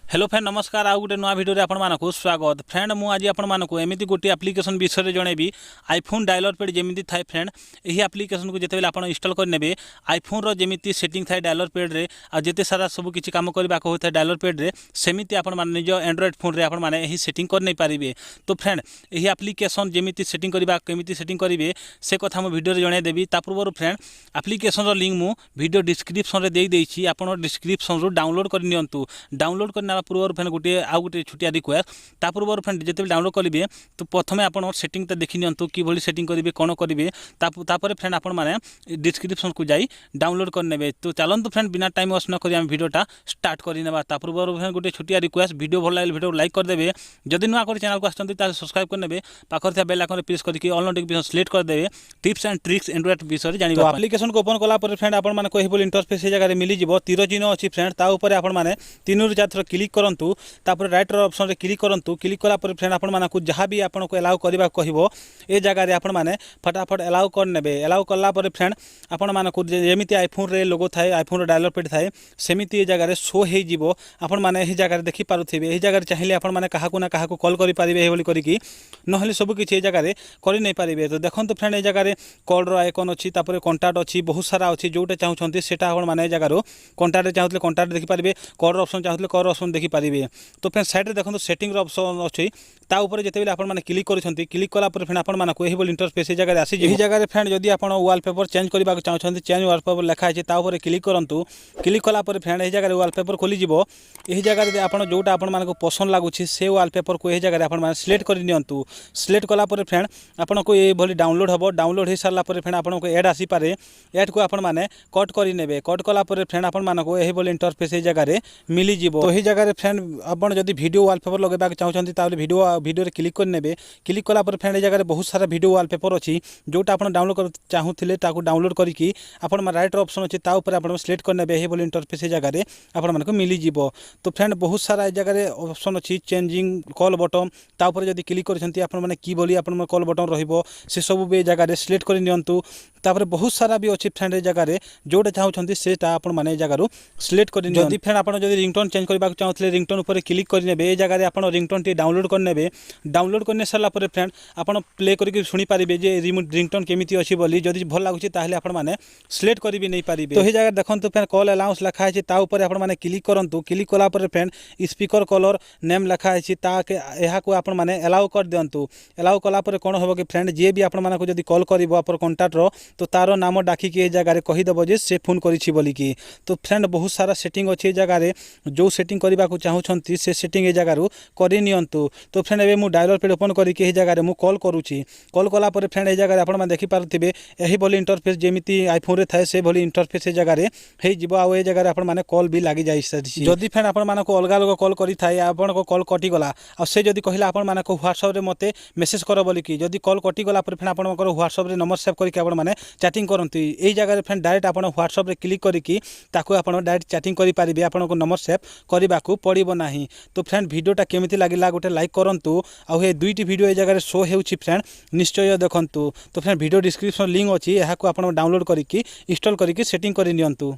Hello friend नमस्कार आउ गोटे नुआ भिडियो आपको स्वागत। फ्रेंड मु आज आपको एमती गोटे एप्लिकेशन विषय जनइबी आईफोन डायलर पेड जमी थाए। फ्रेंड यही एप्लिकेशन को जिते आप इंस्टॉल करने आईफोन जमी सेटिंग थाए डायलर पेड रे आते सारा सब किसी कम करने होता है डायलर पेड रे सेमती निज एंड्रॉइड फोन रे आपने यही सेटिंग कर नहीं पारे। तो फ्रेंड यही एप्लिकेशन जमी सेटिंग करवा केमी सेटिंग करेंगे से कथा मुझे भिडियो जनईदेवी। पूर्व फ्रेंड एप्लिकेशन लिंक मु वीडियो डिस्क्रिप्शन में देदेछि आप डिस्क्रिप्शन रू डाउनलोड कर नियंतु। डाउनलोड करने पूर्व फ्रेंड गोटे आउ गोटे छोटिया रिक्वेस्ट ता पूर्व फ्रेंड जिते डाउनलोड करेंगे तो प्रथम आप सेटिंग तो देखी नियंतु कि सेटिंग करेंगे कौन करेंगे तापर फ्रेंड आप डिस्क्रिप्शन को जाई डाउनलोड करने। तो चलतु फ्रेंड बिना टाइम वेस्ट न करी भिडियोटा स्टार्ट करने। ता पूर्व फ्रेंड गोटे छोटिया रिक्वेस्ट वीडियो भल लगे वीडियो लाइक करदे। जदि नुआ कर चैनल को आसते सब्सक्राइब करने पाखर बेल आइकन प्रेस करके ऑल नोटिफिकेशन सिलेक्ट करदे। टिप्स एंड ट्रिक्स एंड्रॉइड विषय जानिबा। तो एप्लिकेशन को ओपन कला फ्रेंड आपको इंटरफेस जगह मिल जाव तीर चिन्ह अच्छी फ्रेंड ता ऊपर आपने 3 ରୁ 4 थर क्लिक करंतु। तापर राइट ऑप्शन रे क्लिक करंतु। क्लिक कला पर फ्रेंड आपको जहाँ भी आपको एलाउ करबा कहबो ए जगह आप फटाफट एलाउ कर नेबे। एलाउ कला पर फ्रेंड आपको जमीती आईफोन रे लोगो थाए आईफोन डायलर पेड थाए सेमिति ए जगह शो हो जीवो। आपण माने एही जगह देखि पारुथिबे। एही जगह चाहिए आपण माने काहाकू ना काहाकू कॉल करि पारिबे एही बोली करिकि नहले सब किछि ए जगह करि नै पारिबे। तो देखंतु फ्रेंड ए जगह कॉल रो आइकन अछि तापर कांटेक्ट अछि बहुत सारा अछि जोटा चाहुछंती सेटा आपण माने ए जगह रो कांटेक्ट चाहुतले कांटेक्ट देखि पारिबे कॉल ऑप्शन चाहुतले कॉल ऑप्शन देखि पारिबे। तो फ्रेंड साइड रे देखंतु सेटिंग रो ऑप्शन अछि ता ऊपर जेते बेले आपण माने क्लिक करिसंती क्लिक कला पर फ्रेंड आपण मानको एही बोली इंटरफेस ए जगह आसी एही जगह फ्रेंड जदि आपण वॉलपेपर चेंज करबा चाहुछंती चेंज वॉलपेपर लिखा अछि ता ऊपर क्लिक करंतु। क्लिक कला पर फ्रेंड एही जगह वॉलपेपर खोली जिवो। एही जगह आपण जोटा आपण मानको पसंद लागुछि से वॉलपेपर को एही जगह आपण माने सिलेक्ट करि नियंतु। सिलेक्ट कला पर फ्रेंड आपनको ए भली डाउनलोड हबो। डाउनलोड हे सारला पर फ्रेंड आपनको ऐड आसी पारे। ऐड को आपण माने कट करि नेबे। कट कला पर फ्रेंड आपण मानको एही भली इंटरफेस ए जगह मिली जिवो। तो एही जगह फ्रेंड आपण जदि वीडियो वॉलपेपर लगेबा चाहुछंती ताले वीडियो रे क्लिक कर नेबे। क्लिक कला पर फ्रेंड ए जगह बहुत सारा वीडियो वॉलपेपर अछि जोटा आपण डाउनलोड कर चाहुथिले ताको डाउनलोड करिकि आपण राइट ऑप्शन अछि ता ऊपर आपण सिलेक्ट कर नेबे। एही भली इंटरफेस ए जगह आपण मानको मिली जिवो। तो फ्रेंड बहुत सारा ए जगह ऑप्शन अछि चेंजिंग कॉल बटन ता ऊपर जदि क्लिक करछंती आपण माने की बोली आपण कॉल बटन रहिबो से सब बे जगह सिलेक्ट कर नियंतु। तापर बहुत सारा भी अच्छी फ्रेंड ए जगह जोटा चाहुछंती सेटा आपण माने जगह सिलेक्ट कर नियंतु। जदि फ्रेंड आपण जदि रिंगटोन चेंज करबा चाहुथिले रिंगटोन ऊपर क्लिक कर नेबे। ए जगह आपण रिंगटोन टी डाउनलोड कर नेबे। डाउनलोड करने सारा पर फ्रेंड आपण प्ले करके सुनी पारिबे जे रिंगटोन केमिति अछि बोली जदि भल लागुछि ताहले आपण माने सिलेक्ट करि भी नै पारिबे। तो हे जगह देखंतु फ्रेंड कॉल अलाउंस लिखा अछि ता ऊपर आपण माने क्लिक करंतु। क्लिक कला पर फ्रेंड स्पीकर कलर नेम लिखा अछि ता के एहा को आपण माने अलाउ कर दियंतु। अलाउ कला पर कोन होबो कि फ्रेंड जे भी आपण माने को जदि कॉल करिवो अपन कांटेक्ट रो तो तारो नाम डाकी के जगह कहि दबो जे से फोन करिछि बोली कि। तो फ्रेंड बहुत सारा सेटिंग अछि जगह जो सेटिंग करबा को चाहुछंती से सेटिंग ए जगह करि नियंतु। तो फ्रेंड एबे मु डायलर पेड ओपन करिके ए जगह मु कॉल करूछि। कॉल कला पर फ्रेंड ए जगह आपण माने देखि पारुथिबे एही बोली इंटरफेस जेमिति आईफोन रे थाए से बोली इंटरफेस ए जगह हे जिवो। आ ए जगह आपण माने कॉल भी लागि जाई सरिछि। जदि फ्रेंड आपण माने को अलगा लोग कॉल करि थाए आपण को कॉल कटि गला आ से जदि कहिला आपण माने को व्हाट्सएप रे मते मेसेज करो बोली कि जदि कॉल कटि गला पर फ्रेंड आपण को व्हाट्सएप रे नंबर सेव करके आपण माने चैटिंग करंती। ए जगह फ्रेंड डायरेक्ट आपण व्हाट्सएप रे क्लिक करिकि ताको आपण डायरेक्ट चैटिंग करि पारिबे। आपण को नंबर सेव करबा को पड़िबो नाही। तो फ्रेंड वीडियोटा केमिति लागिला गोटे लाइक करंतु। आ हे दुईटी वीडियो ए जगह शो हेउछि फ्रेंड निश्चय देखंतु। तो फ्रेंड वीडियो डिस्क्रिप्शन लिंक अछि एहा को आपण डाउनलोड करिकि इंस्टॉल करिकि सेटिंग करि नियंतु।